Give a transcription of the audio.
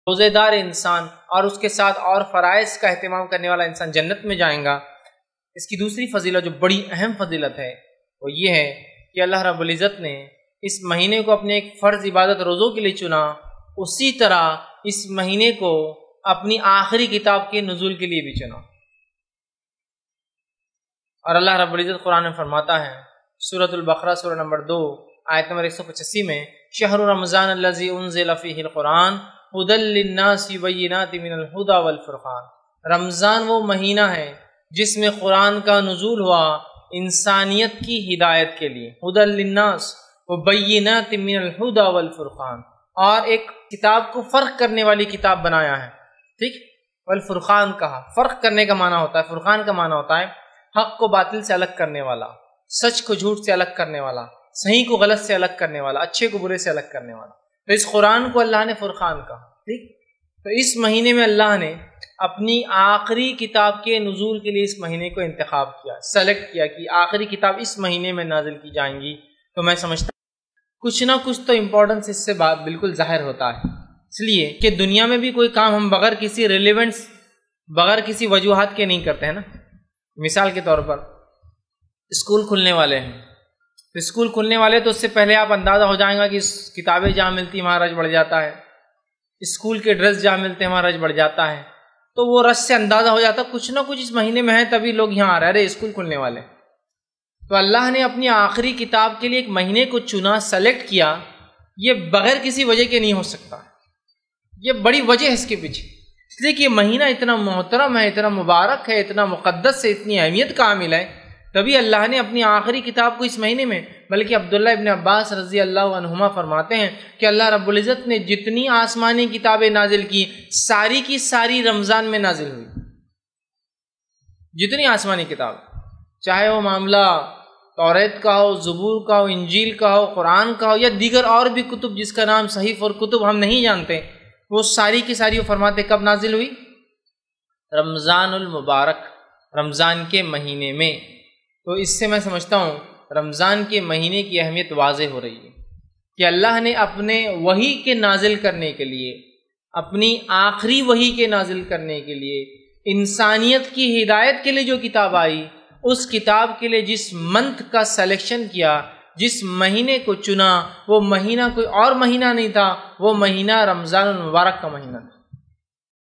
روزے دار انسان اور اس کے ساتھ اور فرائض کا اہتمام کرنے والا انسان جنت میں جائیں گا۔ اس کی دوسری فضیلت جو بڑی اہم فضیلت ہے وہ یہ ہے کہ اللہ رب العزت نے اس مہینے کو اپنے ایک فرض عبادت روزوں کے لیے چنا، اسی طرح اس مہینے کو اپنی آخری کتاب کے نزول کے لیے بھی چنا۔ اور اللہ رب العزت قرآن میں فرماتا ہے سورۃ البقرہ سورہ نمبر 2 آیت نمبر 185 میں، شہر رمضان الذی انزل فیہ القرآن ھدی للناس بینات من الھدی والفرقان۔ رمضان وہ مہینہ ہے جس میں قرآن کا نزول ہوا انسانیت کی ہدایت کے لیے، ھدی للناس وبینات من الھدی والفرقان، اور ایک کتاب کو فرق کرنے والی کتاب بنایا ہے، ٹھیک۔ والفرقان کہا، فرق کرنے کا معنی ہوتا ہے، فرقان کا معنی ہوتا ہے حق کو باطل سے الگ کرنے والا، سچ کو جھوٹ سے الگ کرنے والا، صحیح کو غلط سے الگ کرنے والا، اچھے کو برے سے الگ کرنے والا۔ تو اس قرآن کو اللہ نے فرقان کہا، ٹھیک۔ تو اس مہینے میں اللہ نے اپنی آخری کتاب کے نزول کے لیے اس مہینے کو انتخاب کیا، سلیکٹ کیا کہ آخری کتاب اس مہینے میں نازل کی جائیں گی۔ تو میں سمجھتا ہوں کچھ نہ کچھ تو امپورٹنس اس سے بات بالکل ظاہر ہوتا ہے، اس لیے کہ دنیا میں بھی کوئی کام ہم بغیر کسی ریلیونس، بغیر کسی وجوہات کے نہیں کرتے ہیں نا۔ مثال کے طور پر اسکول کھلنے والے ہیں، تو اسکول کھلنے والے تو اس سے پہلے آپ اندازہ ہو جائیں گا کہ کتابیں جہاں ملتی ہیں وہاں رش بڑھ جاتا ہے، اسکول کے ڈریس جہاں ملتے ہیں وہاں رش بڑھ جاتا ہے، تو وہ رش سے اندازہ ہو جاتا کچھ نہ کچھ اس مہینے میں ہے تبھی لوگ یہاں آ رہے ہیں، اسکول کھلنے والے۔ تو اللہ نے اپنی آخری کتاب کے لیے ایک مہینے کو چنا، سلیکٹ کیا، یہ بغیر کسی وجہ کے نہیں ہو سکتا، یہ بڑی وجہ ہے اس کے پیچھے، اس لیے کہ یہ مہینہ اتنا محترم ہے، اتنا مبارک ہے، اتنا مقدس ہے، اتنی اہمیت کا حامل ہے، تبھی اللہ نے اپنی آخری کتاب کو اس مہینے میں۔ بلکہ عبداللہ ابن عباس رضی اللہ عنہما فرماتے ہیں کہ اللہ رب العزت نے جتنی آسمانی کتابیں نازل کی ساری کی ساری رمضان میں نازل ہوئی، جتنی آسمانی کتاب، چاہے وہ معاملہ توریت کا ہو، زبور کا ہو، انجیل کا ہو، قرآن کا ہو، یا دیگر اور بھی کتب جس کا نام صحیف اور کتب ہم نہیں جانتے، وہ ساری کی ساری وہ فرماتے کب نازل ہوئی؟ رمضان المبارک، رمضان کے مہینے میں۔ تو اس سے میں سمجھتا ہوں رمضان کے مہینے کی اہمیت واضح ہو رہی ہے کہ اللہ نے اپنے وحی کے نازل کرنے کے لیے، اپنی آخری وحی کے نازل کرنے کے لیے، انسانیت کی ہدایت کے لیے جو کتاب آئی، اس کتاب کے لیے جس منتھ کا سلیکشن کیا، جس مہینے کو چنا، وہ مہینہ کوئی اور مہینہ نہیں تھا، وہ مہینہ رمضان المبارک کا مہینہ تھا۔